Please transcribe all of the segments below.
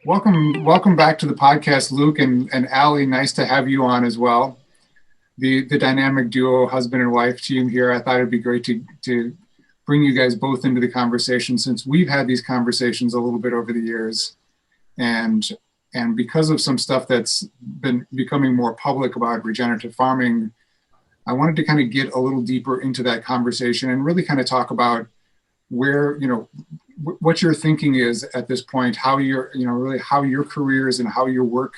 Welcome back to the podcast, Luke and Allie. Nice to have you on as well. The dynamic duo, husband and wife team here. I thought it'd be great to bring you guys both into the conversation, since we've had these conversations a little bit over the years, and because of some stuff that's been becoming more public about regenerative farming, I wanted to kind of get a little deeper into that conversation and really kind of talk about where, what your thinking is at this point, how really how your career is and how your work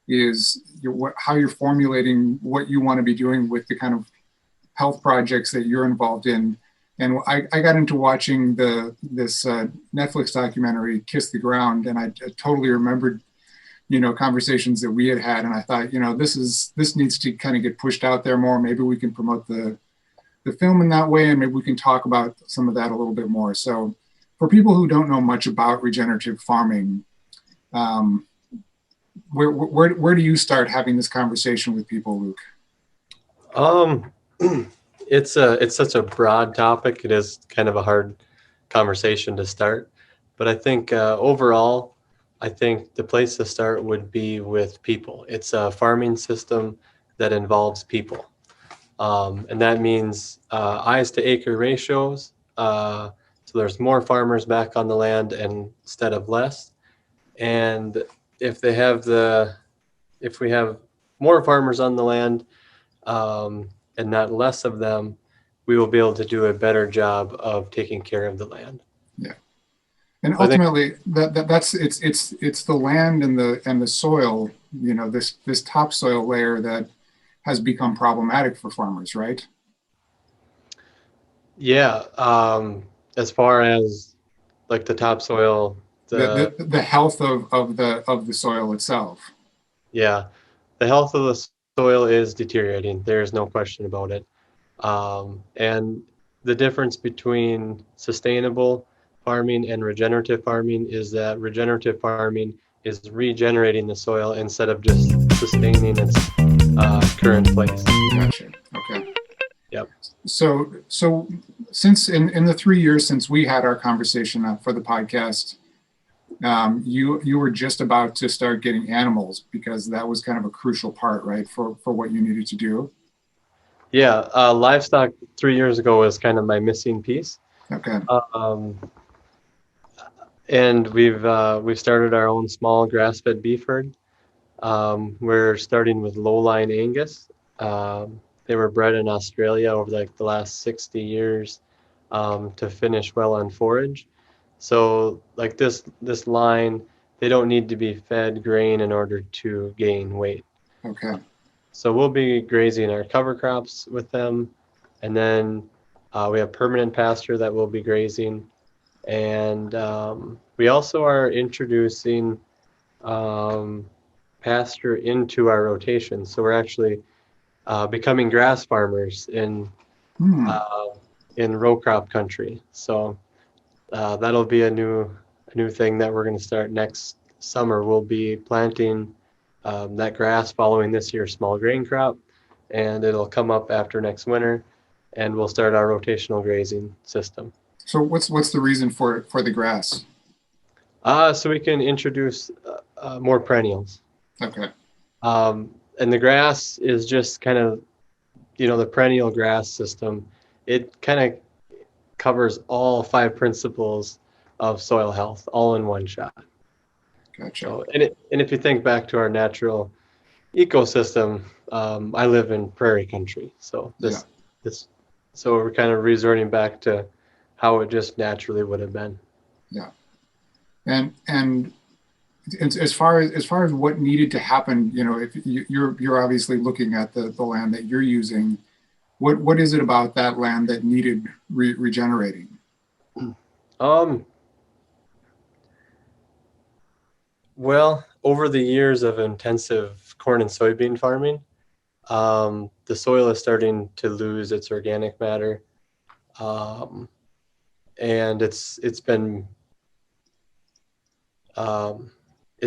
is, how you're formulating what you want to be doing with the kind of health projects that you're involved in. And I got into watching this Netflix documentary, Kiss the Ground, and I totally remembered, conversations that we had, and I thought, this needs to kind of get pushed out there more. Maybe we can promote the film in that way, and maybe we can talk about some of that a little bit more. So for people who don't know much about regenerative farming, where do you start having this conversation with people, Luke? It's such a broad topic. It is kind of a hard conversation to start, but I think overall, I think the place to start would be with people. It's a farming system that involves people. And that means eyes to acre ratios. So there's more farmers back on the land instead of less. And if we have more farmers on the land and not less of them, we will be able to do a better job of taking care of the land. Yeah. And ultimately, it's the land and the soil, this topsoil layer that has become problematic for farmers, right? Yeah. As far as like the topsoil, the health of the soil itself. Yeah, the health of the soil is deteriorating. There's no question about it. And the difference between sustainable farming and regenerative farming is that regenerative farming is regenerating the soil instead of just sustaining its current place. Gotcha. Okay. Yep. So since in the 3 years since we had our conversation for the podcast, you were just about to start getting animals, because that was kind of a crucial part, right, for what you needed to do. Yeah, livestock 3 years ago was kind of my missing piece. Okay. And we've started our own small grass-fed beef herd. We're starting with low-line Angus. They were bred in Australia over the last 60 years to finish well on forage. So like this line, they don't need to be fed grain in order to gain weight. Okay. So we'll be grazing our cover crops with them. And then we have permanent pasture that we'll be grazing. And we also are introducing pasture into our rotation. So we're actually becoming grass farmers in row crop country. So that'll be a new thing that we're going to start next summer. We'll be planting that grass following this year's small grain crop, and it'll come up after next winter, and we'll start our rotational grazing system. So what's the reason for the grass? So we can introduce more perennials. Okay. And the grass is just kind of, the perennial grass system. It kind of covers all 5 principles of soil health all in one shot. Gotcha. So, and if you think back to our natural ecosystem, I live in prairie country, so so we're kind of resorting back to how it just naturally would have been. Yeah. And as far as what needed to happen, if you're obviously looking at the land that you're using, what is it about that land that needed regenerating? Well, over the years of intensive corn and soybean farming, the soil is starting to lose its organic matter, and it's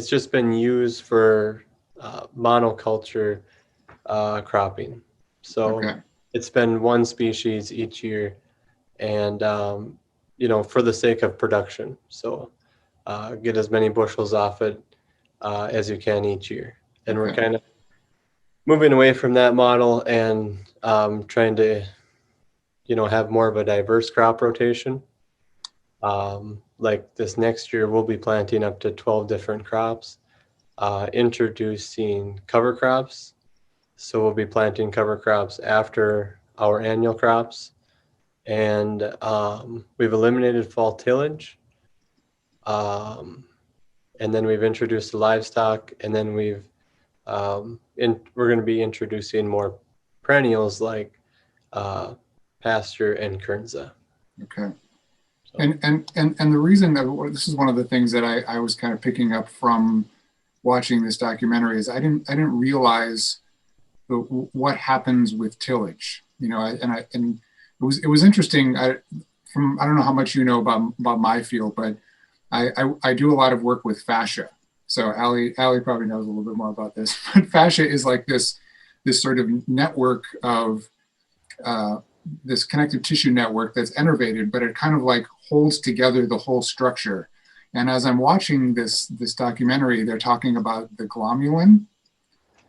just been used for monoculture cropping. So okay. It's been one species each year, and for the sake of production. So get as many bushels off it as you can each year. And we're Okay. kind of moving away from that model and trying to, have more of a diverse crop rotation. Like this next year, we'll be planting up to 12 different crops, introducing cover crops. So we'll be planting cover crops after our annual crops. And we've eliminated fall tillage. And then we've introduced the livestock, and then we're going to be introducing more perennials like pasture and kernza. Okay. So. And the reason that this is one of the things that I was kind of picking up from watching this documentary is I didn't realize what happens with tillage, and it was interesting. I don't know how much you know about my field, but I do a lot of work with fascia. So Allie probably knows a little bit more about this, but fascia is like this sort of network of this connective tissue network that's innervated, but it kind of like holds together the whole structure. And as I'm watching this documentary, they're talking about the glomalin.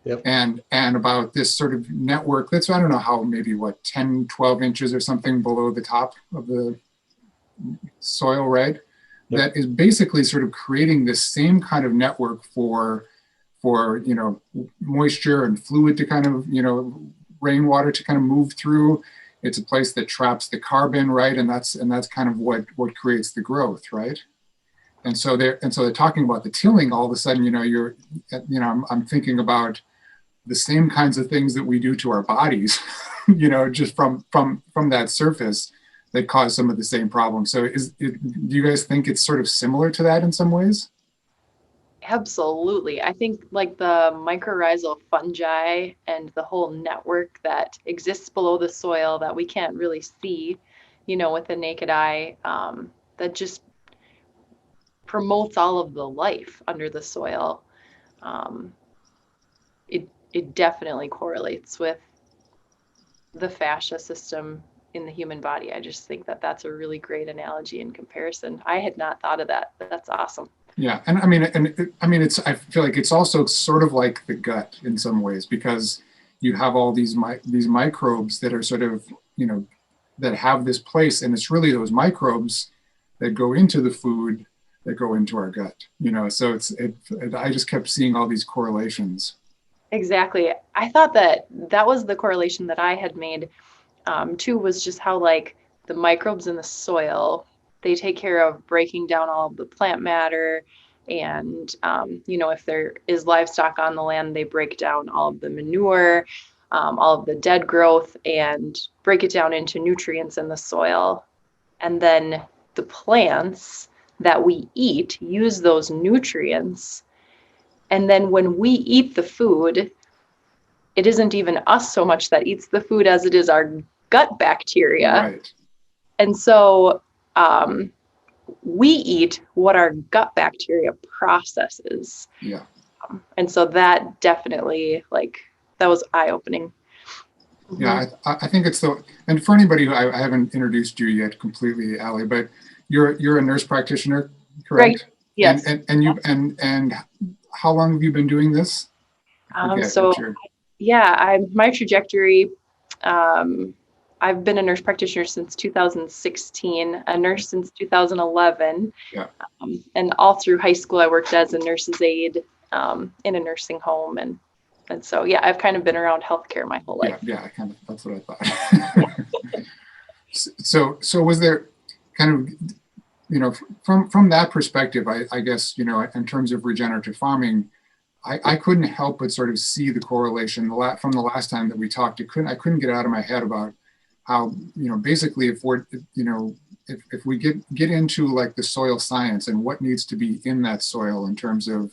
Yep. And about this sort of network that's, I don't know how, maybe 10, 12 inches or something below the top of the soil, right? Yep. That is basically sort of creating this same kind of network for moisture and fluid to kind of, rainwater to kind of move through. It's a place that traps the carbon, right? And that's kind of what creates the growth, right? And so they're talking about the tilling. All of a sudden, I'm thinking about the same kinds of things that we do to our bodies, just from that surface that cause some of the same problems. So do you guys think it's sort of similar to that in some ways? Absolutely. I think like the mycorrhizal fungi and the whole network that exists below the soil that we can't really see, with the naked eye, that just promotes all of the life under the soil. It definitely correlates with the fascia system in the human body. I just think that that's a really great analogy and comparison. I had not thought of that, but that's awesome. Yeah, and I mean, I feel like it's also sort of like the gut in some ways, because you have all these microbes that are sort of, that have this place, and it's really those microbes that go into the food that go into our gut, So I just kept seeing all these correlations. Exactly. I thought that was the correlation that I had made too, was just how like the microbes in the soil, they take care of breaking down all of the plant matter. And, if there is livestock on the land, they break down all of the manure, all of the dead growth, and break it down into nutrients in the soil. And then the plants that we eat use those nutrients. And then when we eat the food, it isn't even us so much that eats the food as it is our gut bacteria. Right. And so we eat what our gut bacteria processes. Yeah. And so that definitely, that was eye-opening. Yeah, I think it's and for anybody who I haven't introduced you yet completely, Allie, but you're a nurse practitioner, correct? Right. Yes. And how long have you been doing this? My trajectory, I've been a nurse practitioner since 2016, a nurse since 2011. Yeah. And all through high school, I worked as a nurse's aide in a nursing home. And so, I've kind of been around healthcare my whole life. Yeah, that's what I thought. So was there kind of, from that perspective, I guess, in terms of regenerative farming, I couldn't help but sort of see the correlation from the last time that we talked. I couldn't get out of my head about how, basically if we get into like the soil science and what needs to be in that soil in terms of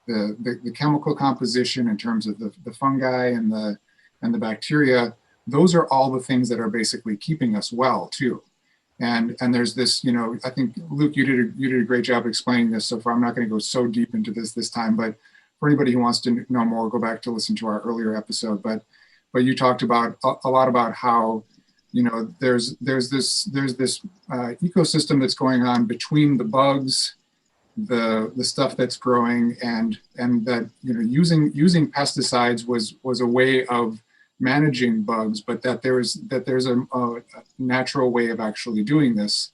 the chemical composition, in terms of the fungi and the bacteria, those are all the things that are basically keeping us well too. And there's this, I think, Luke, you did a great job explaining this so far. I'm not going to go so deep into this time, but for anybody who wants to know more, go back to listen to our earlier episode. But you talked about a lot about how, there's this ecosystem that's going on between the bugs the stuff that's growing, and that using pesticides was a way of managing bugs, but that there's a natural way of actually doing this.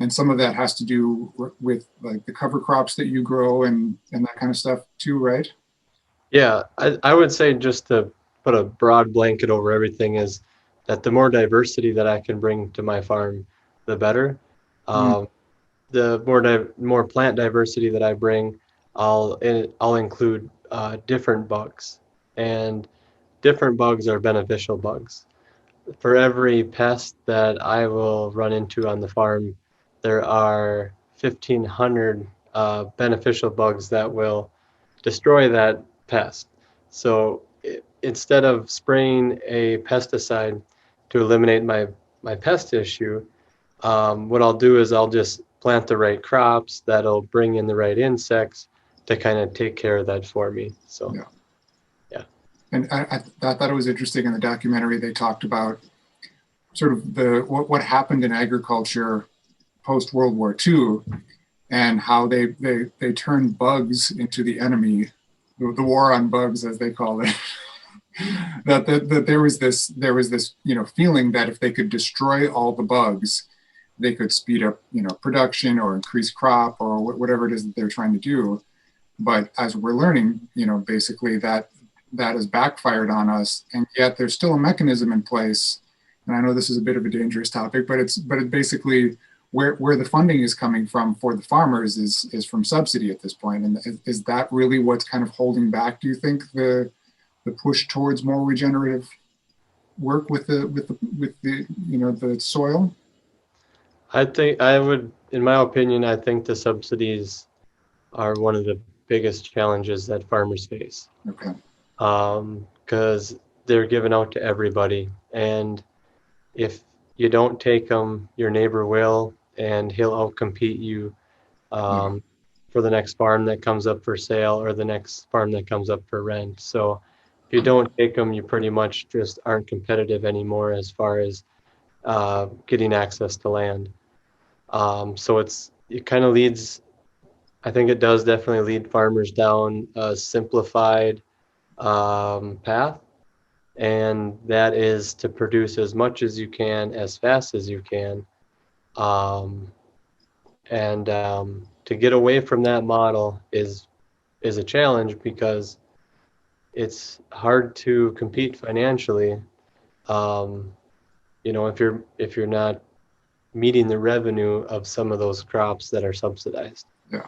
And some of that has to do with like the cover crops that you grow and that kind of stuff too, right? Yeah, I would say, just to put a broad blanket over everything, is that the more diversity that I can bring to my farm, the better. Mm. Um, the more plant diversity that I bring, I'll include different bugs, and different bugs are beneficial bugs. For every pest that I will run into on the farm, there are 1,500 beneficial bugs that will destroy that pest. So instead of spraying a pesticide to eliminate my pest issue, what I'll do is I'll just plant the right crops that'll bring in the right insects to kind of take care of that for me. So, Yeah. yeah. And I thought it was interesting in the documentary they talked about sort of what happened in agriculture post World War II, and how they turned bugs into the enemy, the war on bugs as they call it. that there was this feeling that if they could destroy all the bugs, they could speed up production or increase crop or whatever it is that they're trying to do. But as we're learning, basically that has backfired on us, and yet there's still a mechanism in place. And I know this is a bit of a dangerous topic, but it basically where the funding is coming from for the farmers is from subsidy at this point. And is that really what's kind of holding back, do you think, the push towards more regenerative work with the the soil? I think I would, in my opinion, I think the subsidies are one of the biggest challenges that farmers face. Okay. Because they're given out to everybody, and if you don't take them, your neighbor will, and he'll outcompete you Yeah. for the next farm that comes up for sale or the next farm that comes up for rent. So if you don't take them, you pretty much just aren't competitive anymore as far as getting access to land. So it kind of leads, I think it does definitely lead farmers down a simplified path, and that is to produce as much as you can as fast as you can. Um, and to get away from that model is a challenge, because it's hard to compete financially. Um, if you're not meeting the revenue of some of those crops that are subsidized. Yeah.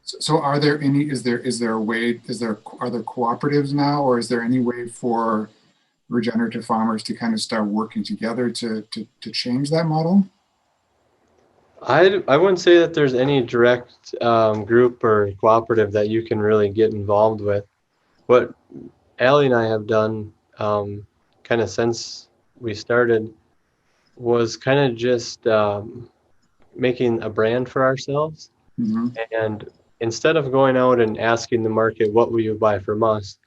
So are there any, is there a way, are there cooperatives now, or is there any way for regenerative farmers to kind of start working together to change that model? I wouldn't say that there's any direct group or cooperative that you can really get involved with. What Allie and I have done kind of since we started was kind of just making a brand for ourselves. Mm-hmm. And instead of going out and asking the market, what will you buy from us?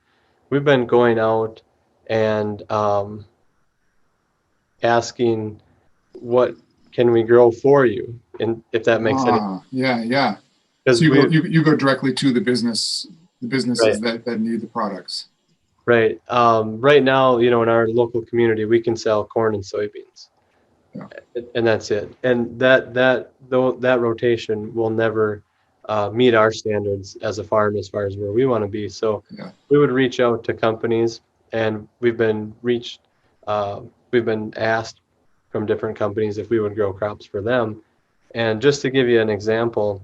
We've been going out and asking, what can we grow for you? And if that makes any sense. Yeah. So Because you go directly to the businesses right. that need the products. Right. Right now, in our local community, we can sell corn and soybeans, Yeah. and that's it. And that rotation will never meet our standards as a farm as far as where we want to be. So Yeah. we would reach out to companies, and we've been asked from different companies if we would grow crops for them. And just to give you an example,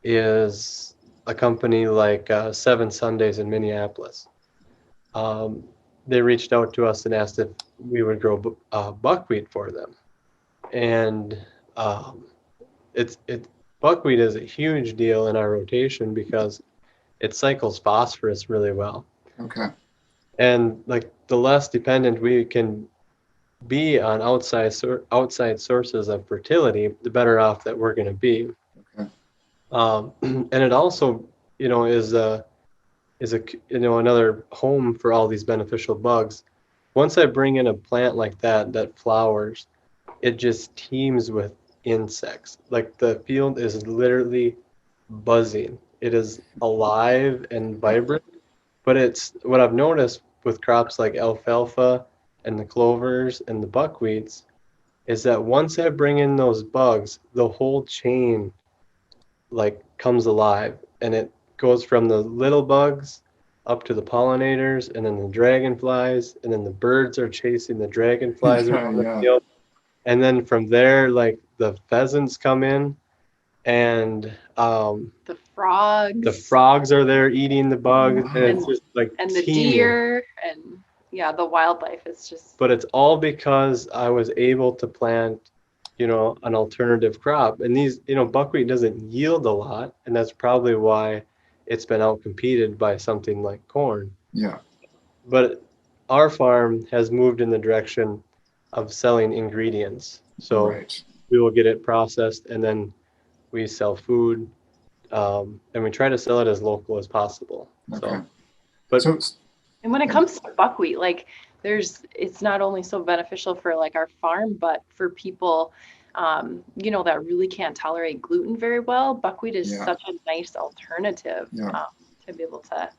is a company like Seven Sundays in Minneapolis. They reached out to us and asked if we would grow buckwheat for them. And um, buckwheat is a huge deal in our rotation because it cycles phosphorus really well. Okay. And like the less dependent we can be on outside sources of fertility, the better off that we're going to be. Okay. And it also, is another home for all these beneficial bugs. Once I bring in a plant like that flowers, it just teems with insects. Like the field is literally buzzing. It is alive and vibrant. But it's what I've noticed with crops like alfalfa and the clovers and the buckwheats is that once I bring in those bugs, the whole chain like comes alive, and it goes from the little bugs up to the pollinators, and then the dragonflies, and then the birds are chasing the dragonflies Yeah, around the yeah. field. And then from there, like the pheasants come in, and The frogs. the frogs are there eating the bugs, and it's Wow. just like And the teeming. deer and yeah, the wildlife is just But it's all because I was able to plant, an alternative crop. And these, buckwheat doesn't yield a lot, and that's probably why it's been outcompeted by something like corn. Yeah. But our farm has moved in the direction of selling ingredients. So Right. we will get it processed, and then we sell food, and we try to sell it as local as possible. Okay. But So and when it comes to buckwheat, like it's not only so beneficial for like our farm, but for people, that really can't tolerate gluten very well. Buckwheat is Yeah. such a nice alternative Yeah. to be able to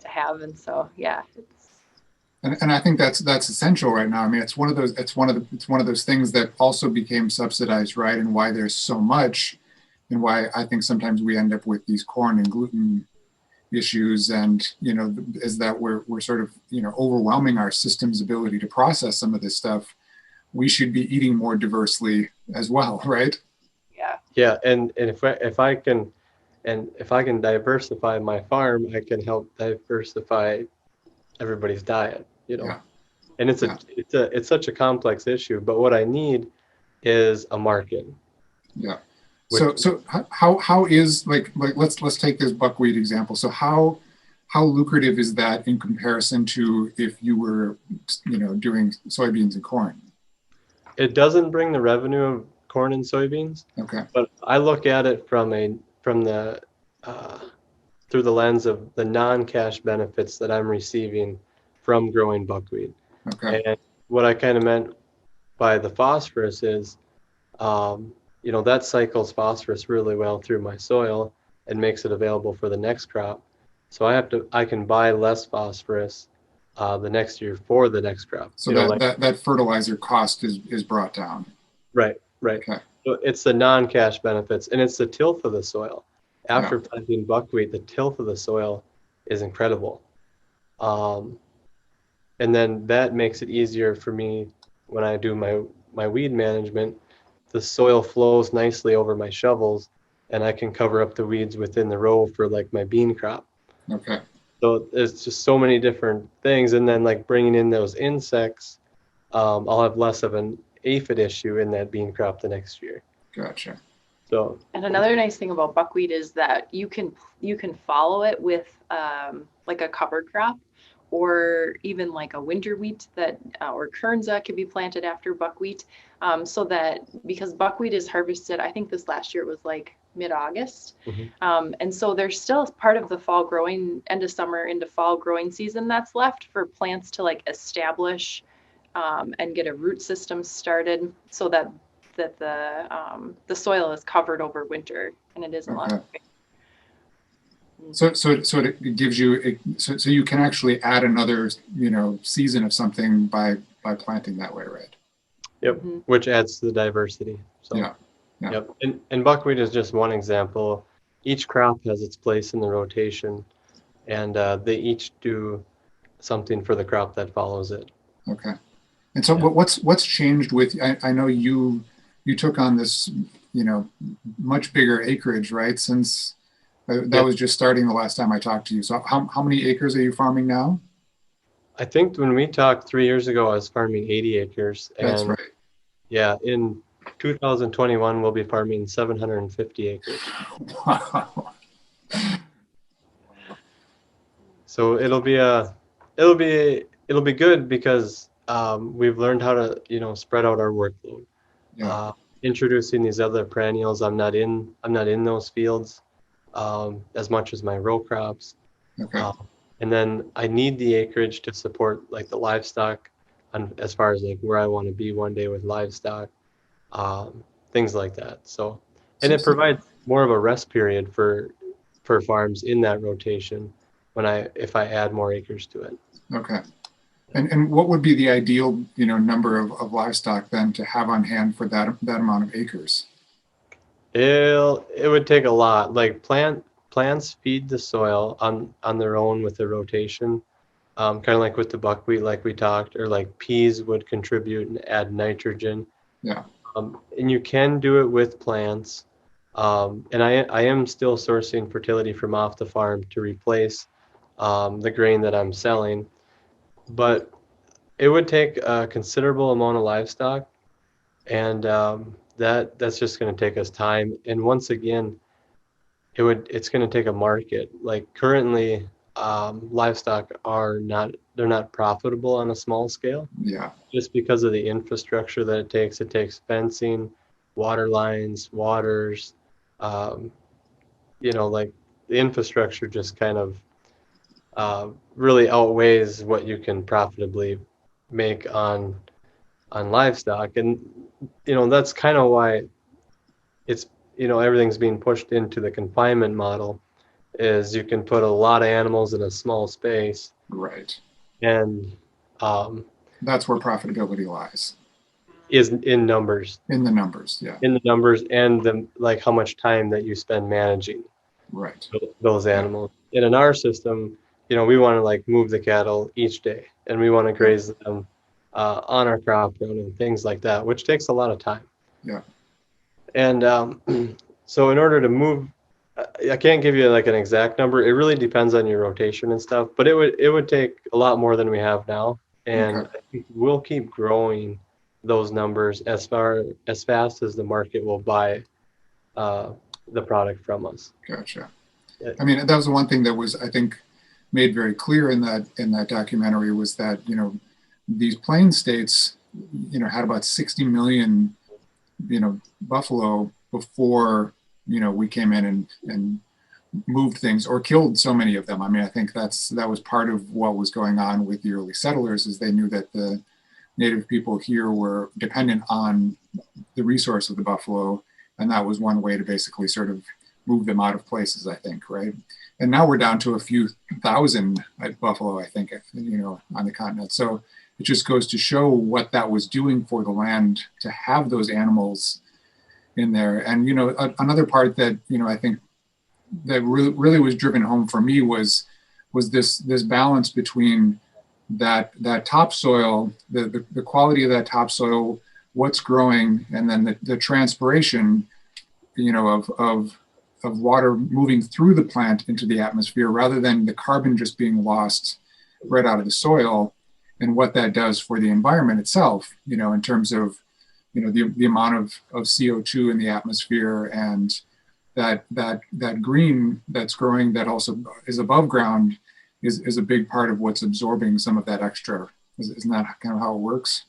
have. And so, yeah, and I think that's essential right now. I mean, it's one of those things that also became subsidized, right? And why there's so much, and why I think sometimes we end up with these corn and gluten issues, and is that we're sort of overwhelming our system's ability to process some of this stuff. We should be eating more diversely as well, right? yeah, and if I can diversify my farm, I can help diversify everybody's diet. Yeah. And it's such a complex issue. But what I need is a market. Yeah. Which, So how is like let's take this buckwheat example. So how lucrative is that in comparison to if you were doing soybeans and corn? it doesn't bring the revenue of corn and soybeans. Okay. But I look at it from the through the lens of the non-cash benefits that I'm receiving from growing buckwheat. Okay. And what I kind of meant by the phosphorus is, that cycles phosphorus really well through my soil and makes it available for the next crop. So I can buy less phosphorus the next year for the next crop. So that fertilizer cost is brought down. Right. Okay. So it's the non-cash benefits, and it's the tilth of the soil. After planting buckwheat, the tilth of the soil is incredible. And then that makes it easier for me when I do my weed management. The soil flows nicely over my shovels, and I can cover up the weeds within the row for like my bean crop. Okay. So it's just so many different things. And then like bringing in those insects, I'll have less of an aphid issue in that bean crop the next year. Gotcha. So, and another nice thing about buckwheat is that you can follow it with like a cover crop, or even like a winter wheat that or kerns that could be planted after buckwheat, so that because buckwheat is harvested, I think this last year it was like mid-August. And so there's still part of the fall growing, end of summer into fall growing season that's left for plants to like establish and get a root system started, so that the soil is covered over winter and it isn't left. So it gives you so you can actually add another season of something by planting that way, right? Yep. Which adds to the diversity. So yeah. Yep. And buckwheat is just one example. Each crop has its place in the rotation, and they each do something for the crop that follows it. Okay. And so what's changed with, I know you took on this, much bigger acreage, right? Since that was just starting the last time I talked to you. So how many acres are you farming now? I think when we talked 3 years ago, I was farming 80 acres. That's right. Yeah, in 2021, we'll be farming 750 acres. Wow. So it'll be good because we've learned how to spread out our workload. Yeah. Introducing these other perennials, I'm not in those fields as much as my row crops. Okay. And then I need the acreage to support like the livestock, as far as like where I want to be one day with livestock, things like that. So, and it provides more of a rest period for farms in that rotation if I add more acres to it. Okay. And what would be the ideal, number of livestock then to have on hand for that amount of acres? It would take a lot. Like plants feed the soil on their own with the rotation, kind of like with the buckwheat, like we talked, or like peas would contribute and add nitrogen. Yeah. And you can do it with plants. And I am still sourcing fertility from off the farm to replace the grain that I'm selling, but it would take a considerable amount of livestock, and that's just going to take us time. And once again, it's going to take a market. Like currently, livestock they're not profitable on a small scale. Yeah. Just because of the infrastructure that it takes. It takes fencing, water lines, waters. Like the infrastructure just kind of really outweighs what you can profitably make on livestock. And that's kind of why it's everything's being pushed into the confinement model, is you can put a lot of animals in a small space. Right. And that's where profitability lies. Is in numbers. In the numbers, yeah. In the numbers and how much time that you spend managing right those animals. Yeah. And in our system, we want to move the cattle each day, and we want to graze them on our crop ground and things like that, which takes a lot of time. Yeah. And so in order to move, I can't give you an exact number. It really depends on your rotation and stuff, but it would take a lot more than we have now. And okay. I think we'll keep growing those numbers as fast as the market will buy the product from us. Gotcha. I mean, that was the one thing that was, I think, made very clear in that documentary, was that these plain states had about 60 million buffalo before we came in and moved things or killed so many of them. I mean, I think that was part of what was going on with the early settlers, is they knew that the native people here were dependent on the resource of the buffalo, and that was one way to basically sort of move them out of places, I think, right? And now we're down to a few thousand buffalo, I think, on the continent. So it just goes to show what that was doing for the land to have those animals in there. And another part that I think that really was driven home for me was this balance between that topsoil, the quality of that topsoil, what's growing, and then the transpiration, of water moving through the plant into the atmosphere, rather than the carbon just being lost right out of the soil, and what that does for the environment itself, in terms of the amount of CO2 in the atmosphere, and that green that's growing that also is above ground is a big part of what's absorbing some of that extra. Isn't that kind of how it works?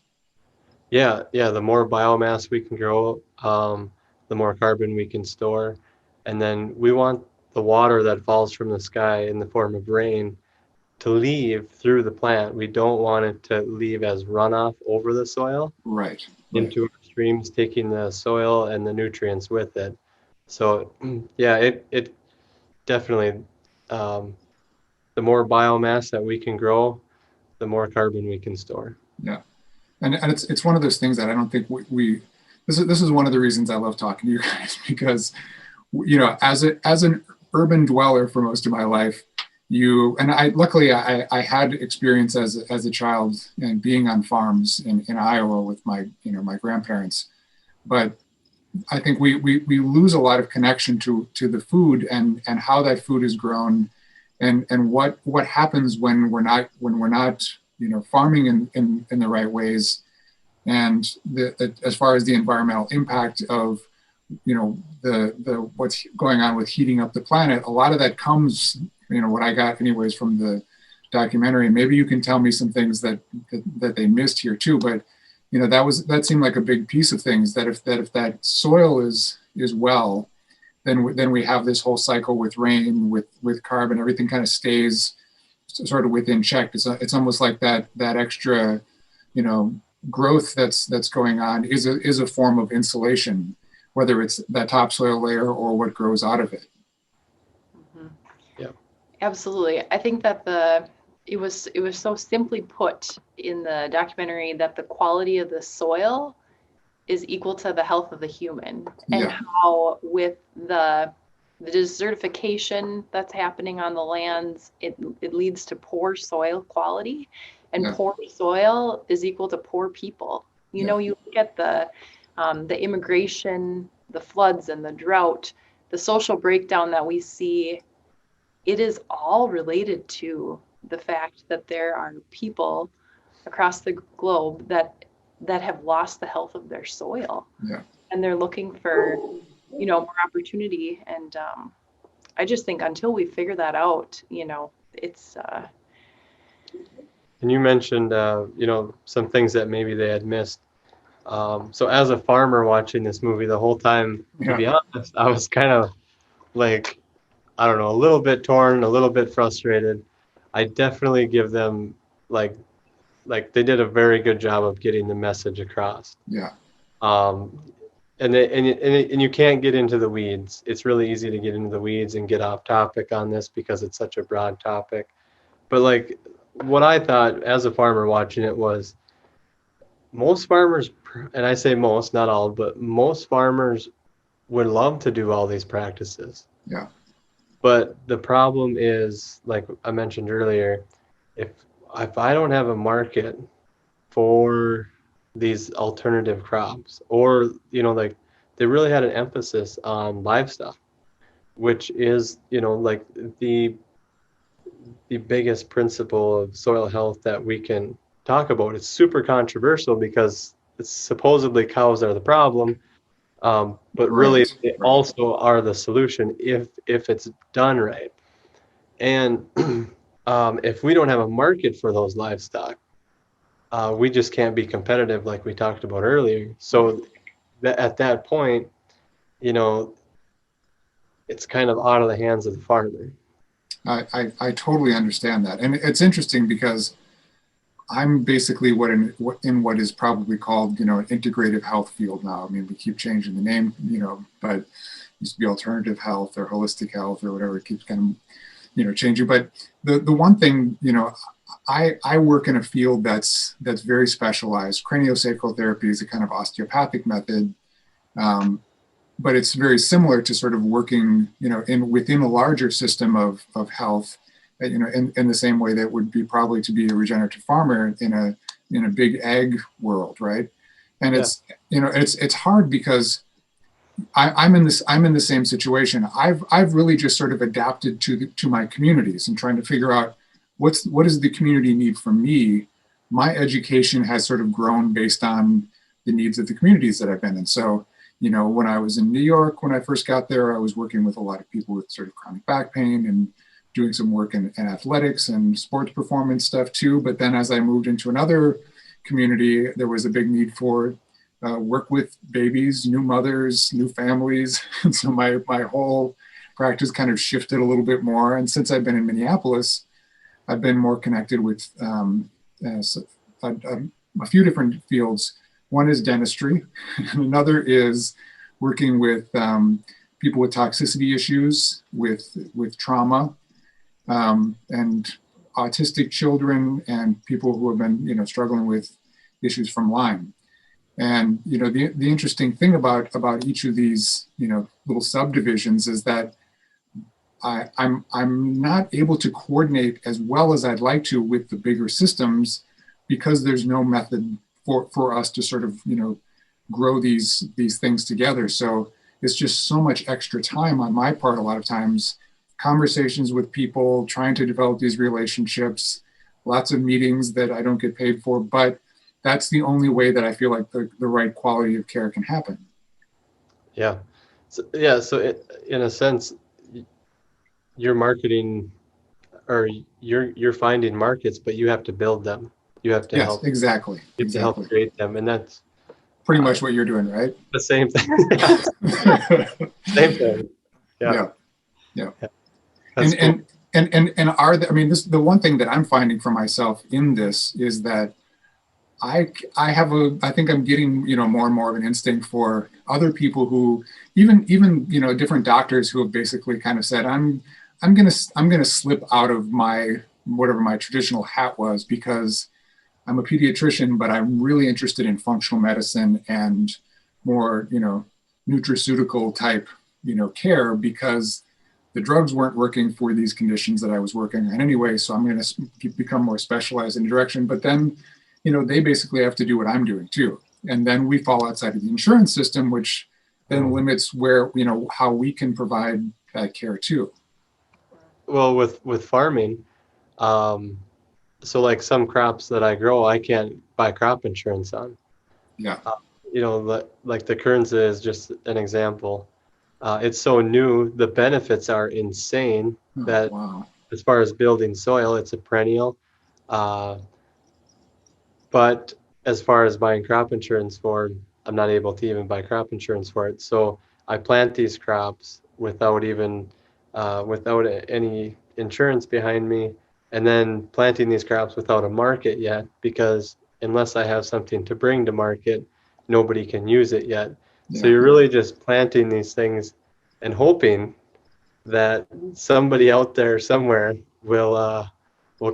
Yeah. The more biomass we can grow, the more carbon we can store. And then we want the water that falls from the sky in the form of rain to leave through the plant. We don't want it to leave as runoff over the soil. Right. Into our streams, taking the soil and the nutrients with it. So yeah, it definitely, the more biomass that we can grow, the more carbon we can store. Yeah. And it's one of those things that I don't think this is one of the reasons I love talking to you guys, because as an urban dweller for most of my life, luckily I had experience as a child and being on farms in Iowa with my grandparents, but I think we lose a lot of connection to the food and how that food is grown, and what happens when we're not farming in the right ways, and as far as the environmental impact of the what's going on with heating up the planet. A lot of that comes, what I got anyways from the documentary. And maybe you can tell me some things that they missed here too. But that seemed like a big piece of things, that if that soil is well, then we have this whole cycle with rain, with carbon, everything kind of stays sort of within check. It's almost like that extra growth that's going on is a form of insulation whether it's that topsoil layer or what grows out of it. Mhm. Yeah. Absolutely. I think that it was so simply put in the documentary that the quality of the soil is equal to the health of the human, and Yeah. how with the desertification that's happening on the lands, it leads to poor soil quality, and Yeah. poor soil is equal to poor people. You know, you look at the immigration, the floods, and the drought, the social breakdown that we see. It is all related to the fact that there are people across the globe that have lost the health of their soil, Yeah. and they're looking for, you know, more opportunity. And I just think until we figure that out, you know, it's And you mentioned, you know, some things that maybe they had missed. So as a farmer watching this movie the whole time, to be honest, I was kind of like, I don't know, a little bit torn, a little bit frustrated. I definitely give them like they did a very good job of getting the message across. Yeah. And you can't get into the weeds. It's really easy to get into the weeds and get off topic on this because it's such a broad topic. But like what I thought as a farmer watching it was most farmers, and I say most, not all, but most farmers would love to do all these practices. Yeah. But the problem is, like I mentioned earlier, if I don't have a market for these alternative crops, or you know, like they really had an emphasis on livestock, which is, you know, like the biggest principle of soil health that we can talk about. It's super controversial because it's supposedly cows are the problem, but really they also are the solution if it's done right. And if we don't have a market for those livestock, we just can't be competitive like we talked about earlier. So at that point, you know, it's kind of out of the hands of the farmer. I totally understand that. And it's interesting because I'm basically in what is probably called, you know, an integrative health field now. I mean, we keep changing the name, you know, but it used to be alternative health or holistic health or whatever. It keeps kind of, you know, changing. But the one thing, you know, I work in a field that's very specialized. Craniosacral therapy is a kind of osteopathic method. But it's very similar to sort of working, you know, within a larger system of health, you know, in the same way that would be probably to be a regenerative farmer in a big ag world, right? And it's, you know, it's hard because I'm in the same situation. I've really just sort of adapted to my communities and trying to figure out what does the community need from me. My education has sort of grown based on the needs of the communities that I've been in. So, you know, when I was in New York, when I first got there, I was working with a lot of people with sort of chronic back pain and doing some work in athletics and sports performance stuff too. But then as I moved into another community, there was a big need for work with babies, new mothers, new families. And so my whole practice kind of shifted a little bit more. And since I've been in Minneapolis, I've been more connected with a few different fields. One is dentistry, and another is working with people with toxicity issues, with trauma, and autistic children, and people who have been, you know, struggling with issues from Lyme. And you know, the interesting thing about each of these, you know, little subdivisions is that I'm not able to coordinate as well as I'd like to with the bigger systems because there's no method for us to sort of, you know, grow these things together. So it's just so much extra time on my part a lot of times, conversations with people, trying to develop these relationships, lots of meetings that I don't get paid for, but that's the only way that I feel like the right quality of care can happen. Yeah. So in a sense, you're marketing, or you're finding markets, but you have to build them. You have to help. Exactly. You have to help create them, and that's pretty much what you're doing, right? The same thing. Same thing. Yeah. And the one thing that I'm finding for myself in this is that I think I'm getting, more and more of an instinct for other people who even, different doctors who have basically kind of said, I'm going to slip out of whatever my traditional hat was, because I'm a pediatrician, but I'm really interested in functional medicine and more, nutraceutical type, care, because the drugs weren't working for these conditions that I was working on anyway. So I'm going to become more specialized in direction. But then, they basically have to do what I'm doing too. And then we fall outside of the insurance system, which then limits where, how we can provide that care too. Well, with farming, so like some crops that I grow, I can't buy crop insurance on. Yeah. Like the Kernza is just an example. It's so new, the benefits are insane. That Wow. as far as building soil, it's a perennial. But as far as buying crop insurance for, I'm not able to even buy crop insurance for it. So I plant these crops without any insurance behind me, and then planting these crops without a market yet, because unless I have something to bring to market, nobody can use it yet. Yeah. So you're really just planting these things and hoping that somebody out there somewhere will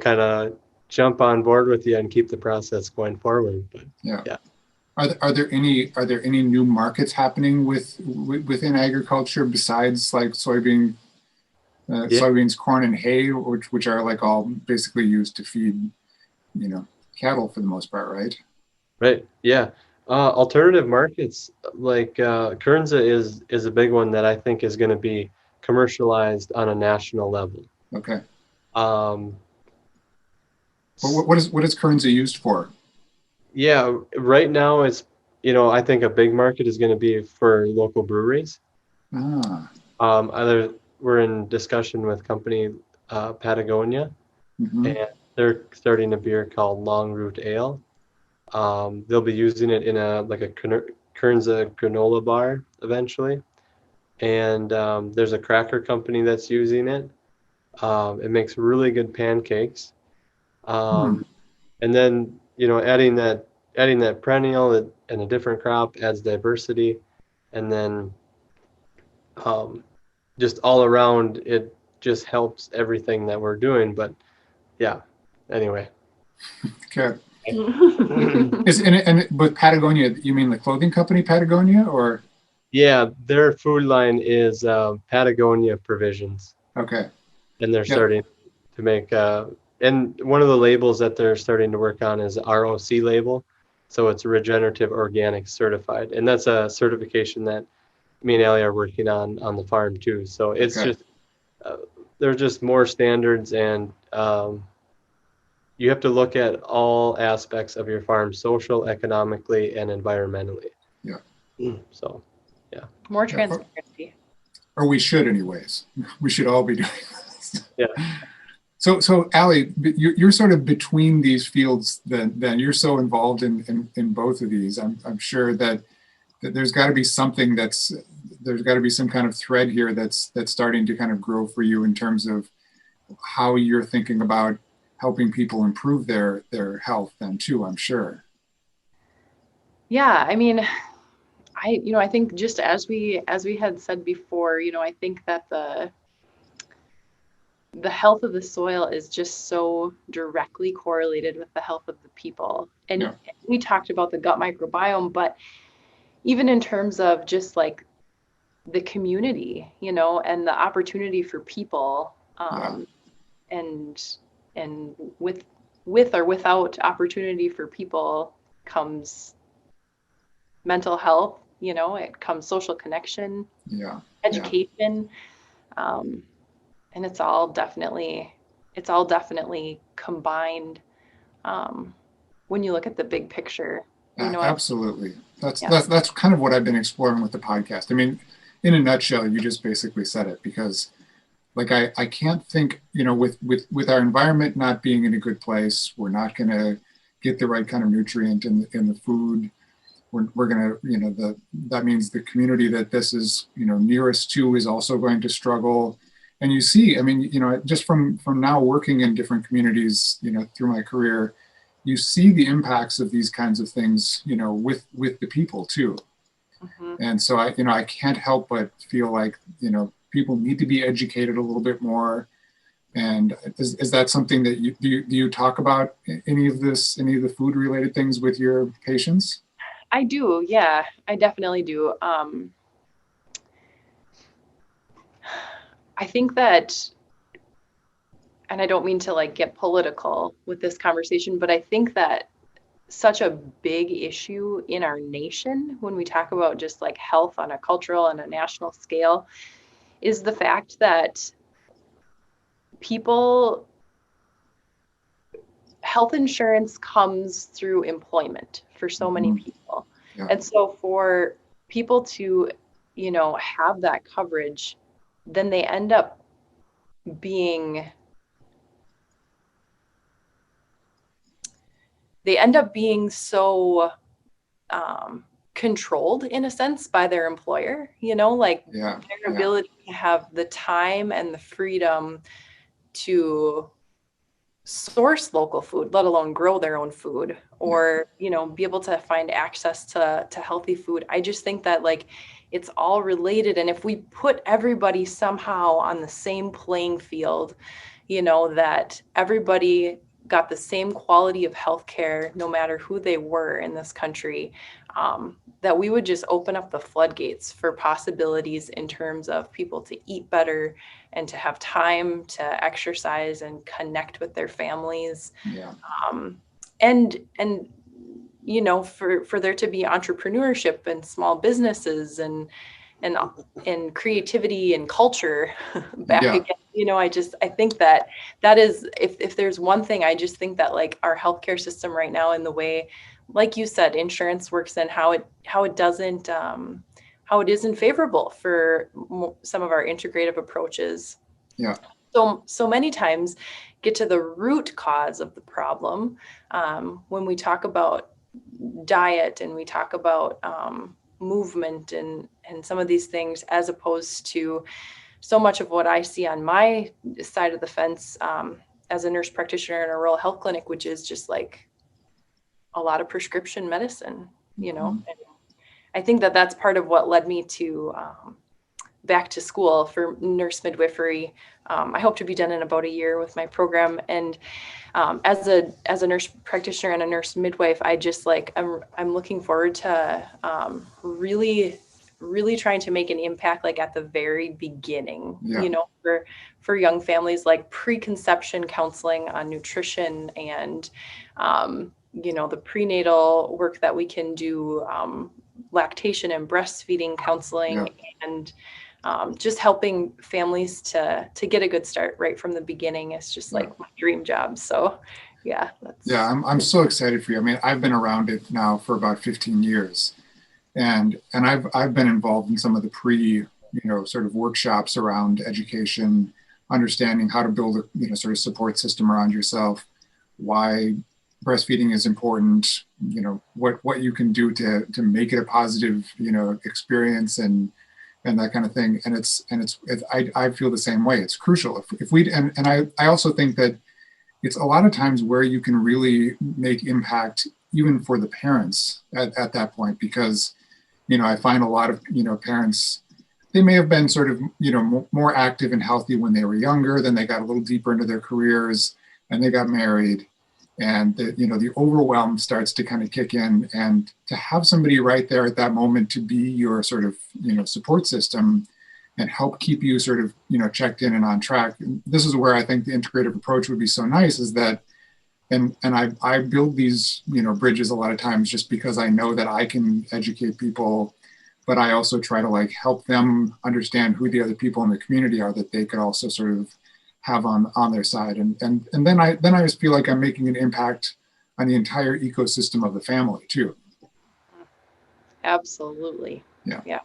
kind of jump on board with you and keep the process going forward. But yeah. Are there any new markets happening within agriculture besides like soybeans, corn, and hay, which are like all basically used to feed, cattle for the most part, right? Right. Yeah. Alternative markets like Kernza is a big one that I think is going to be commercialized on a national level. Okay. What is Kernza used for? Yeah, right now it's, I think a big market is going to be for local breweries. We're in discussion with company Patagonia, and they're starting a beer called Long Root Ale. They'll be using it in a Kernza granola bar eventually, and there's a cracker company that's using it. It makes really good pancakes, and then adding that perennial and a different crop adds diversity, and then just all around it just helps everything that we're doing. But yeah, anyway. Okay. But Patagonia, you mean the clothing company Patagonia, or? Yeah, their food line is Patagonia Provisions. Okay. And they're starting to make, and one of the labels that they're starting to work on is ROC label. So it's Regenerative Organic Certified. And that's a certification that me and Allie are working on the farm too. So it's just, there's just more standards, and you have to look at all aspects of your farm, social, economically, and environmentally. Yeah. So, yeah. More transparency. Or we should, anyways. We should all be doing this. Yeah. So Allie, you're sort of between these fields. Then you're so involved in both of these. I'm sure that there's got to be something there's got to be some kind of thread here that's starting to kind of grow for you in terms of how you're thinking about helping people improve their health then too, I'm sure. Yeah, I mean, I think just as we had said before, I think that the health of the soil is just so directly correlated with the health of the people. And we talked about the gut microbiome, but even in terms of just like the community, and the opportunity for people, and with or without opportunity for people comes mental health, it comes social connection, education, and it's all definitely combined when you look at the big picture. Absolutely. That's kind of what I've been exploring with the podcast. I mean, in a nutshell, you just basically said it, because like I can't think, with our environment not being in a good place, we're not going to get the right kind of nutrient in the food. We're going to, that means the community that this is, nearest to is also going to struggle. And you see, I mean, just from now working in different communities, through my career, you see the impacts of these kinds of things, with the people too. Mm-hmm. And so I can't help but feel like, people need to be educated a little bit more. And is that something that do you talk about any of the food related things with your patients? I do. Yeah, I definitely do. I think that, and I don't mean to like get political with this conversation, but I think that such a big issue in our nation when we talk about just like health on a cultural and a national scale is the fact that health insurance comes through employment for so many people. Yeah. And so for people to, have that coverage, then they end up being so controlled in a sense by their employer, like their ability to have the time and the freedom to source local food, let alone grow their own food, or be able to find access to healthy food. I just think that like it's all related, and if we put everybody somehow on the same playing field, that everybody got the same quality of healthcare no matter who they were in this country, that we would just open up the floodgates for possibilities in terms of people to eat better and to have time to exercise and connect with their families. Yeah. And for there to be entrepreneurship and small businesses and creativity and culture back again. I think that is, if there's one thing, I just think that like our healthcare system right now, in the way, like you said, insurance works and how it isn't favorable for some of our integrative approaches. Yeah. So many times get to the root cause of the problem when we talk about diet and we talk about movement and some of these things, as opposed to so much of what I see on my side of the fence as a nurse practitioner in a rural health clinic, which is just like a lot of prescription medicine, And I think that that's part of what led me to back to school for nurse midwifery. I hope to be done in about a year with my program. And as a nurse practitioner and a nurse midwife, I just like, I'm looking forward to really trying to make an impact, like at the very beginning, for young families, like preconception counseling on nutrition and, the prenatal work that we can do, lactation and breastfeeding counseling, and just helping families to get a good start right from the beginning is just like my dream job. So I'm so excited for you. I mean, I've been around it now for about 15 years, and I've been involved in some of the sort of workshops around education, understanding how to build a sort of support system around yourself, why breastfeeding is important, what you can do to make it a positive experience and that kind of thing. And I feel the same way. It's crucial if we and I also think that it's a lot of times where you can really make impact even for the parents at that point, because I find a lot of parents, they may have been sort of more active and healthy when they were younger, then they got a little deeper into their careers and they got married, and the overwhelm starts to kind of kick in, and to have somebody right there at that moment to be your sort of support system and help keep you sort of checked in and on track. And this is where I think the integrative approach would be so nice, is that and I build these bridges a lot of times just because I know that I can educate people, but I also try to like help them understand who the other people in the community are that they could also sort of have on their side, and then I just feel like I'm making an impact on the entire ecosystem of the family too. Absolutely. Yeah.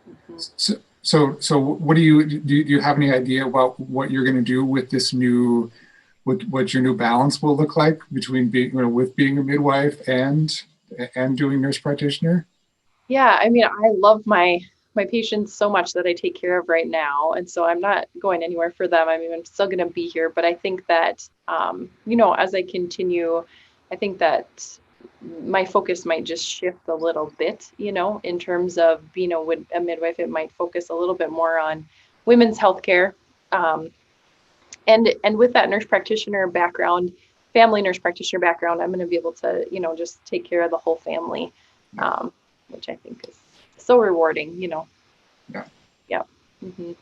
Mm-hmm. So what do you have any idea about what you're going to do with this new, what your new balance will look like between being with being a midwife and doing nurse practitioner? Yeah, I mean, I love my patients so much that I take care of right now. And so I'm not going anywhere for them. I mean, I'm still going to be here, but I think that, as I continue I think that my focus might just shift a little bit, in terms of being a midwife. It might focus a little bit more on women's healthcare. And with that nurse practitioner background, family nurse practitioner background, I'm going to be able to, just take care of the whole family, which I think is so rewarding, Yeah. Yeah. Mm-hmm.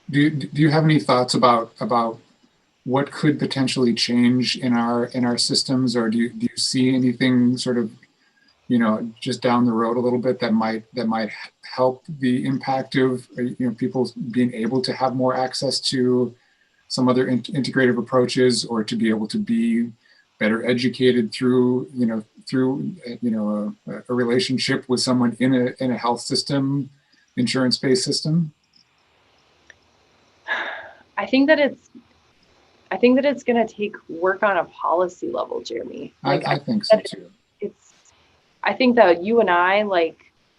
Do you have any thoughts about what could potentially change in our systems, or do you see anything sort of, just down the road a little bit that might help the impact of, people being able to have more access to some other integrative approaches, or to be able to be better educated through a relationship with someone in a health system, insurance-based system? I think that it's going to take work on a policy level, Jeremy. I think so too. I think that you and I,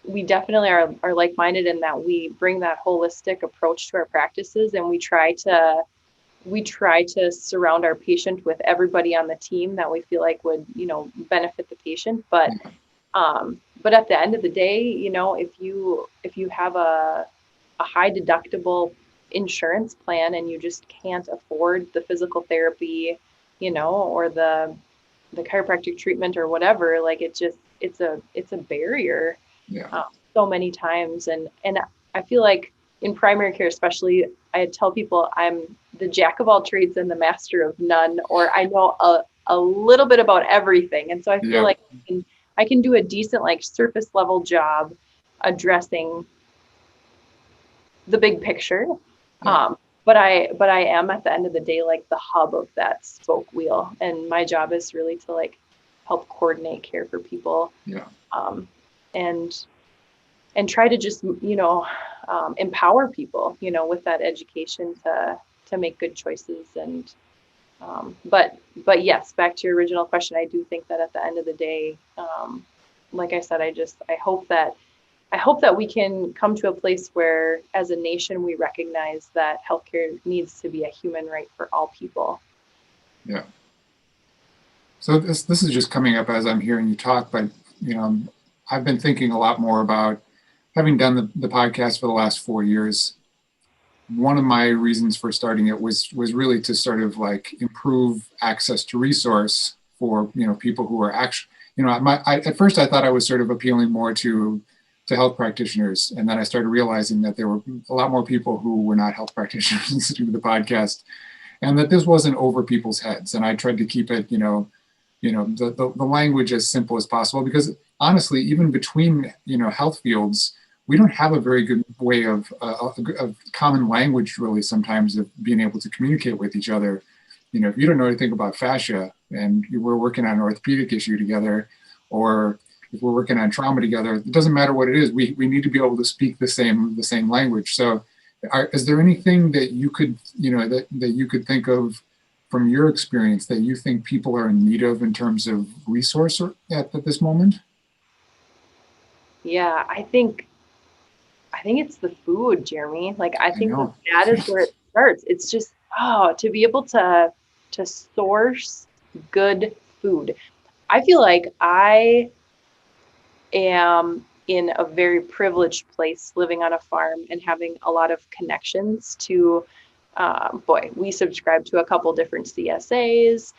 we definitely are like-minded in that we bring that holistic approach to our practices, and we try to surround our patient with everybody on the team that we feel like would, benefit the patient. But at the end of the day, if you have a high deductible insurance plan and you just can't afford the physical therapy, or the chiropractic treatment or whatever, it's a barrier. So many times. And I feel like in primary care, especially, I tell people I'm the jack of all trades and the master of none, or I know a little bit about everything. And so I feel like I can do a decent, surface level job addressing the big picture. But I am, at the end of the day, the hub of that spoke wheel. And my job is really to help coordinate care for people. And try to just, empower people, with that education to make good choices. And, but yes, back to your original question, I do think that at the end of the day, like I said, I hope that we can come to a place where, as a nation, we recognize that healthcare needs to be a human right for all people. Yeah. So this is just coming up as I'm hearing you talk, but, I've been thinking a lot more about, having done the podcast for the last 4 years. One of my reasons for starting it was really to sort of improve access to resource for, people who are actually, at first I thought I was sort of appealing more to health practitioners. And then I started realizing that there were a lot more people who were not health practitioners listening to the podcast, and that this wasn't over people's heads. And I tried to keep it, the language as simple as possible, because honestly, even between, health fields, we don't have a very good way of common language, really, sometimes, of being able to communicate with each other. If you don't know anything about fascia and we're working on an orthopedic issue together, or if we're working on trauma together, it doesn't matter what it is. We need to be able to speak the same language. So is there anything that you could, that you could think of from your experience that you think people are in need of in terms of resource at this moment? Yeah, I think it's the food, Jeremy. I think that is where it starts. It's just, to be able to source good food. I feel like I am in a very privileged place, living on a farm and having a lot of connections to, we subscribe to a couple different CSAs.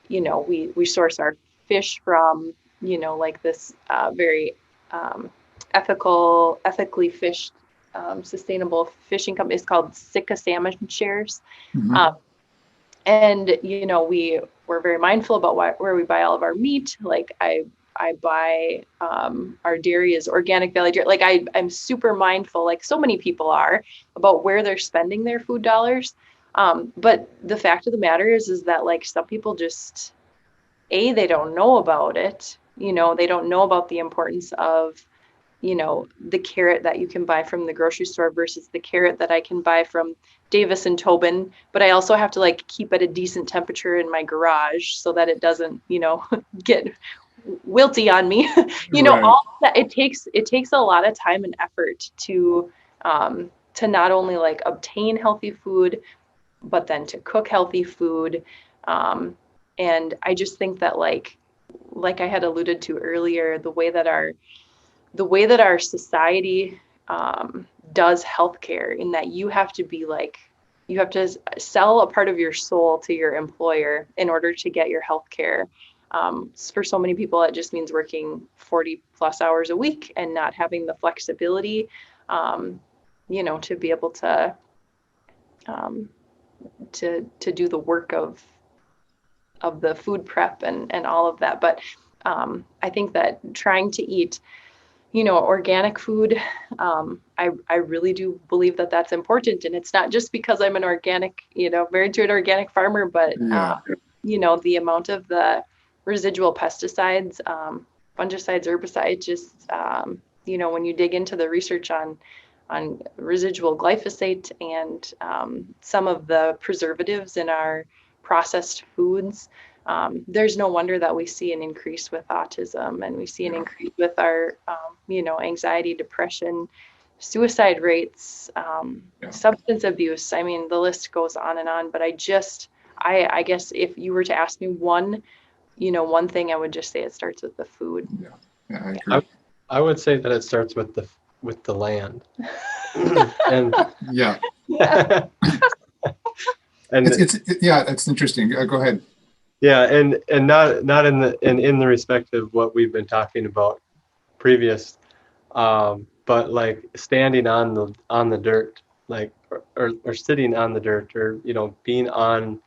We source our fish from, this very ethically fished, sustainable fishing company. It's called Sitka Salmon Shares. Mm-hmm. And, we're very mindful about where we buy all of our meat. I buy, our dairy is Organic Valley Dairy. I'm super mindful, so many people are, about where they're spending their food dollars. But the fact of the matter is that some people just, they don't know about it. They don't know about the importance of, the carrot that you can buy from the grocery store versus the carrot that I can buy from Davis and Tobin. But I also have to keep at a decent temperature in my garage so that it doesn't, get wilty on me. Right. All that it takes a lot of time and effort to not only obtain healthy food, but then to cook healthy food. And I just think that like I had alluded to earlier, the way that our society does healthcare, in that you have to sell a part of your soul to your employer in order to get your healthcare. For so many people, it just means working 40 plus hours a week and not having the flexibility, to be able um, to do the work of the food prep and all of that. But I think that trying to eat, organic food, I really do believe that that's important. And it's not just because I'm an organic, married to an organic farmer, but, the amount of the residual pesticides, fungicides, herbicides, just, when you dig into the research on residual glyphosate and some of the preservatives in our processed foods, there's no wonder that we see an increase with autism, and we see an increase with our, anxiety, depression, suicide rates, substance abuse. I mean, the list goes on and on. But I guess if you were to ask me one thing, I would just say it starts with the food. Yeah, I agree. I would say that it starts with the land. And yeah. And it's interesting. Go ahead. Yeah, and not in the respect of what we've been talking about previous, but like standing on the dirt, like or sitting on the dirt, or being on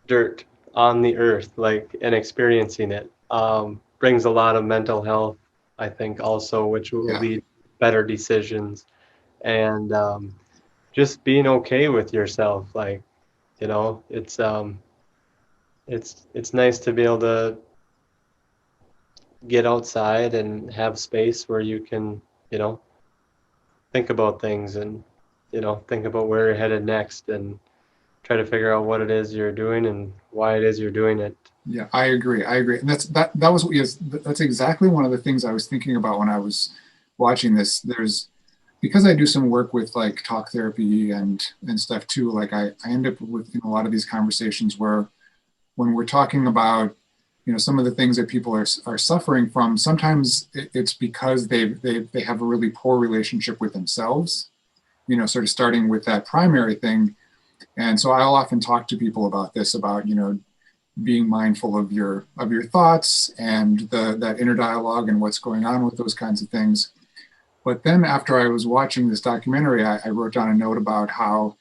dirt, on the earth, like, and experiencing it, brings a lot of mental health, I think, also, which will lead better decisions, and just being okay with yourself, like, it's nice to be able to get outside and have space where you can, think about things, and think about where you're headed next, and try to figure out what it is you're doing and why it is you're doing it. Yeah, I agree. And that's exactly one of the things I was thinking about when I was watching this. Because I do some work with like talk therapy and stuff too, like I end up with a lot of these conversations where when we're talking about, some of the things that people are suffering from, sometimes it's because they have a really poor relationship with themselves, sort of starting with that primary thing. And so I'll often talk to people about this, about, being mindful of your thoughts and that inner dialogue and what's going on with those kinds of things. But then after I was watching this documentary, I wrote down a note about how,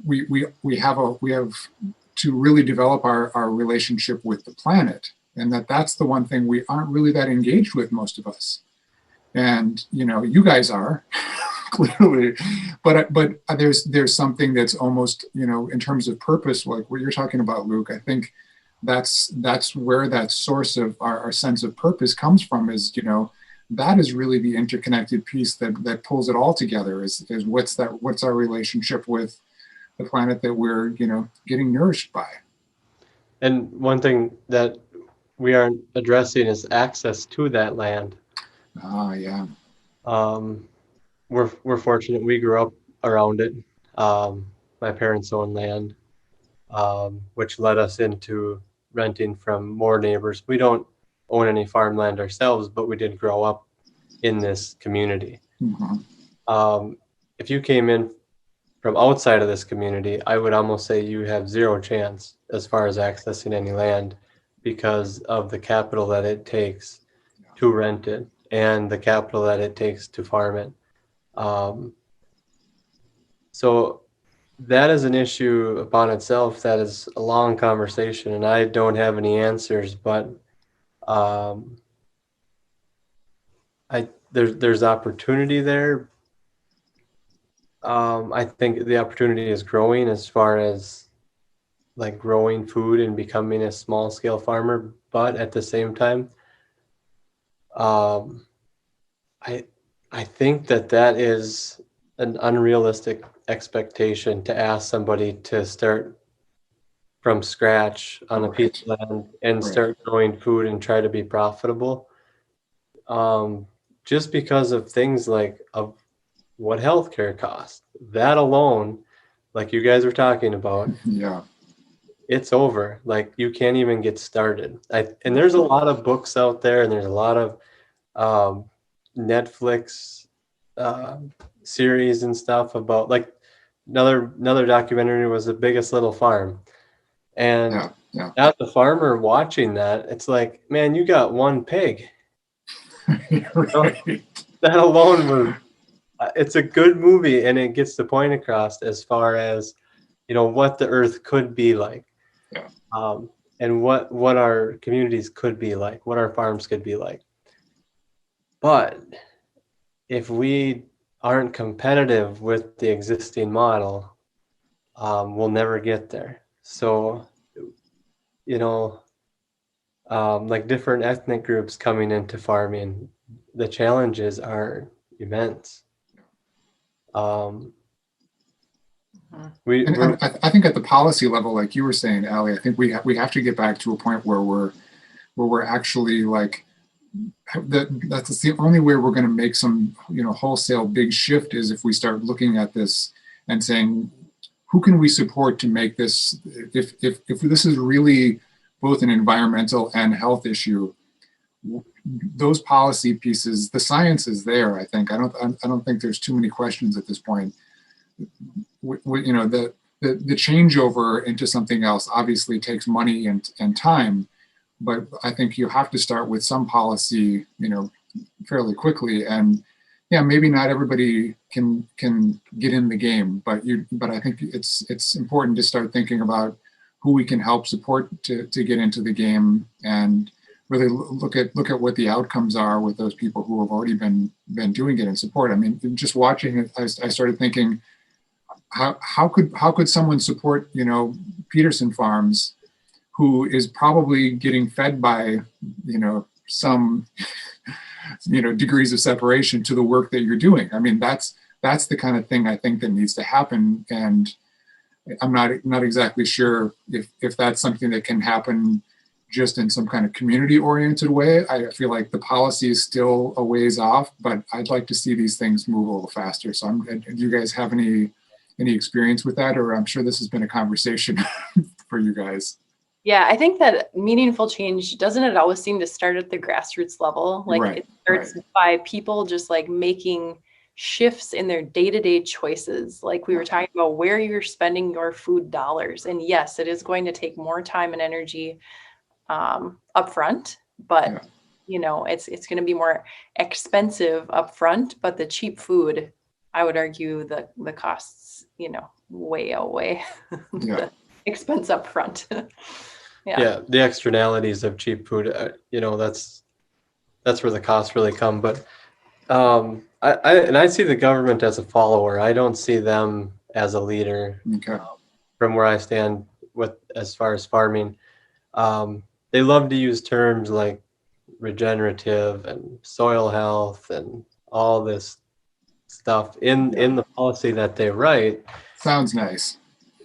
we have to really develop our relationship with the planet, and that's the one thing we aren't really that engaged with, most of us. And you guys are clearly, but there's something that's almost, in terms of purpose, like what you're talking about, Luke. I think that's where that source of our sense of purpose comes from, is that is really the interconnected piece that pulls it all together, is what's our relationship with the planet that we're getting nourished by. And one thing that we aren't addressing is access to that land. Yeah. We're fortunate. We grew up around it. My parents own land, which led us into renting from more neighbors. We don't own any farmland ourselves, but we did grow up in this community. Mm-hmm. If you came in from outside of this community, I would almost say you have zero chance as far as accessing any land, because of the capital that it takes to rent it and the capital that it takes to farm it. So that is an issue upon itself. That is a long conversation, and I don't have any answers, but there's opportunity there. I think the opportunity is growing as far as like growing food and becoming a small scale farmer, but at the same time, I think that is an unrealistic expectation, to ask somebody to start from scratch on a piece of land and start growing food and try to be profitable. Just because of things like of what healthcare costs. That alone, like you guys were talking about, it's over. Like you can't even get started. And there's a lot of books out there, and there's a lot of Netflix series and stuff about, like, another documentary was The Biggest Little Farm. And as the farmer watching that, it's like, man, you got one pig. Right. That alone was, it's a good movie, and it gets the point across as far as, what the earth could be like. And what our communities could be like, what our farms could be like. But if we aren't competitive with the existing model, we'll never get there. So, like different ethnic groups coming into farming, the challenges are immense. I think at the policy level, like you were saying, Allie, I think we have to get back to a point where we're actually like, that's the only way we're going to make some wholesale big shift is if we start looking at this and saying, who can we support to make this, if this is really both an environmental and health issue, those policy pieces, the science is there. I think I don't think there's too many questions at this point. The changeover into something else obviously takes money and time, but I think you have to start with some policy, fairly quickly. And yeah, maybe not everybody can get in the game, but I think it's important to start thinking about who we can help support to get into the game, and really look at what the outcomes are with those people who have already been doing it and support. I mean, just watching it, I started thinking, how could someone support Peterson Farms, who is probably getting fed by some degrees of separation to the work that you're doing. I mean, that's the kind of thing I think that needs to happen, and I'm not exactly sure if that's something that can happen just in some kind of community-oriented way. I feel like the policy is still a ways off, but I'd like to see these things move a little faster. So do you guys have any experience with that? Or I'm sure this has been a conversation for you guys. Yeah, I think that meaningful change, doesn't it always seem to start at the grassroots level? Like it starts by people just like making shifts in their day-to-day choices. Like we were talking about where you're spending your food dollars. And yes, it is going to take more time and energy upfront, but it's going to be more expensive upfront, but the cheap food, I would argue the costs, way outweigh the expense upfront. Yeah, the externalities of cheap food, that's where the costs really come. But I see the government as a follower. I don't see them as a leader. From where I stand with as far as farming. They love to use terms like regenerative and soil health and all this stuff in the policy that they write. Sounds nice.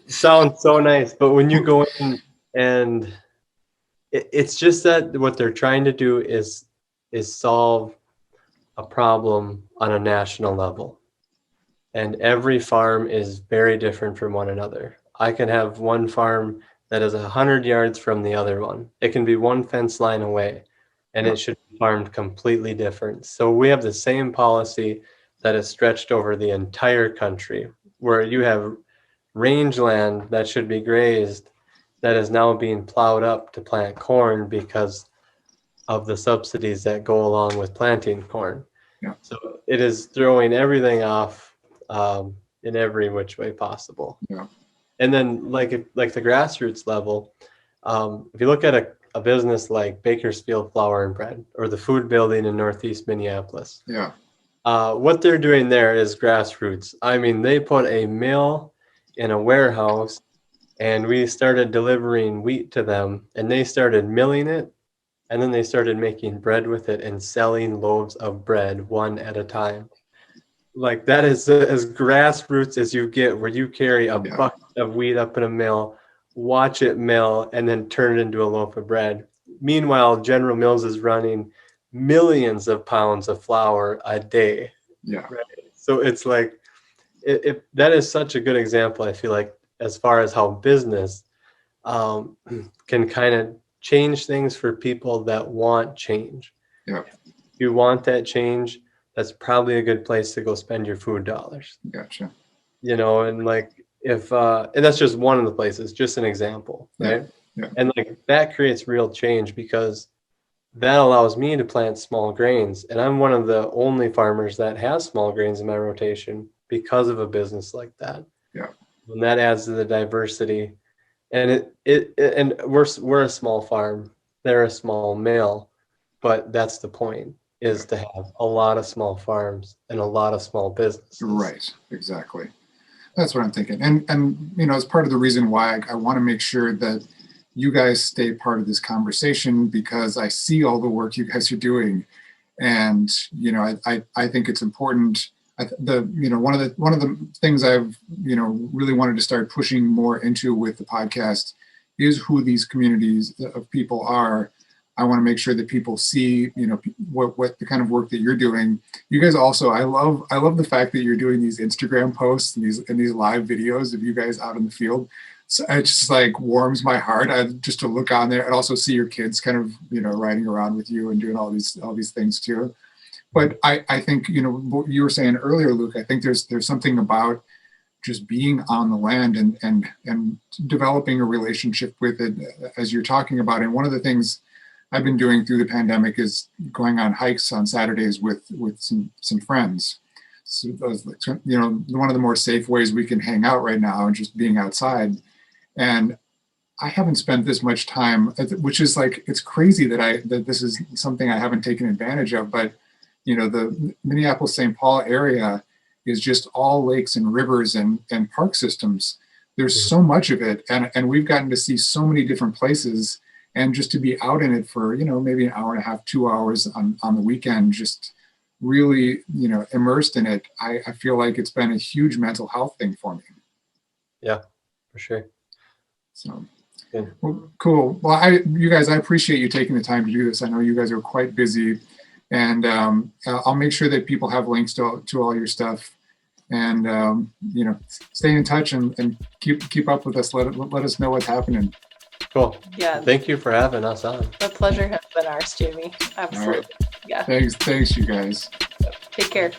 Sounds so nice, but when you go in, and it's just that what they're trying to do is solve a problem on a national level, and every farm is very different from one another. I can have one farm that is 100 yards from the other one. It can be one fence line away, and it should be farmed completely different. So we have the same policy that is stretched over the entire country, where you have rangeland that should be grazed that is now being plowed up to plant corn because of the subsidies that go along with planting corn. So it is throwing everything off in every which way possible. And then like the grassroots level, if you look at a business like Bakersfield Flour and Bread, or the food building in Northeast Minneapolis, what they're doing there is grassroots. I mean, they put a mill in a warehouse, and we started delivering wheat to them, and they started milling it, and then they started making bread with it and selling loaves of bread one at a time. Like, that is as grassroots as you get, where you carry a bucket of wheat up in a mill, watch it mill, and then turn it into a loaf of bread. Meanwhile, General Mills is running millions of pounds of flour a day. Right? So it's like, that is such a good example, I feel like, as far as how business can kind of change things for people that want change. Yeah. If you want that change, that's probably a good place to go spend your food dollars. Gotcha. And like if and that's just one of the places, just an example, right? Yeah. And like that creates real change because that allows me to plant small grains, and I'm one of the only farmers that has small grains in my rotation because of a business like that. Yeah. And that adds to the diversity. And and we're a small farm. They're a small mill, but that's the point, is to have a lot of small farms and a lot of small businesses. Right. Exactly. That's what I'm thinking. And as part of the reason why I want to make sure that you guys stay part of this conversation, because I see all the work you guys are doing, and I think it's important. One of the things I've really wanted to start pushing more into with the podcast is who these communities of people are. I want to make sure that people see what the kind of work that you're doing. You guys also, I love the fact that you're doing these Instagram posts and these live videos of you guys out in the field. So it just like warms my heart just to look on there and also see your kids kind of riding around with you and doing all these things too. But I think what you were saying earlier, Luke, I think there's something about just being on the land and developing a relationship with it, as you're talking about. And one of the things I've been doing through the pandemic is going on hikes on Saturdays with some friends. So those, one of the more safe ways we can hang out right now and just being outside. And I haven't spent this much time, which is like, it's crazy that this is something I haven't taken advantage of. But the Minneapolis-St. Paul area is just all lakes and rivers and park systems. There's so much of it, and we've gotten to see so many different places. And just to be out in it for maybe an hour and a half, 2 hours on the weekend, just really immersed in it, I feel like it's been a huge mental health thing for me. Yeah, for sure. So, good. Well, cool. Well, you guys, I appreciate you taking the time to do this. I know you guys are quite busy, and I'll make sure that people have links to all your stuff, and stay in touch and keep up with us. Let us know what's happening. Cool. Yeah. Thank you for having us on. The pleasure has been ours, Jamie. Absolutely. Right. Yeah. Thanks, you guys. Take care.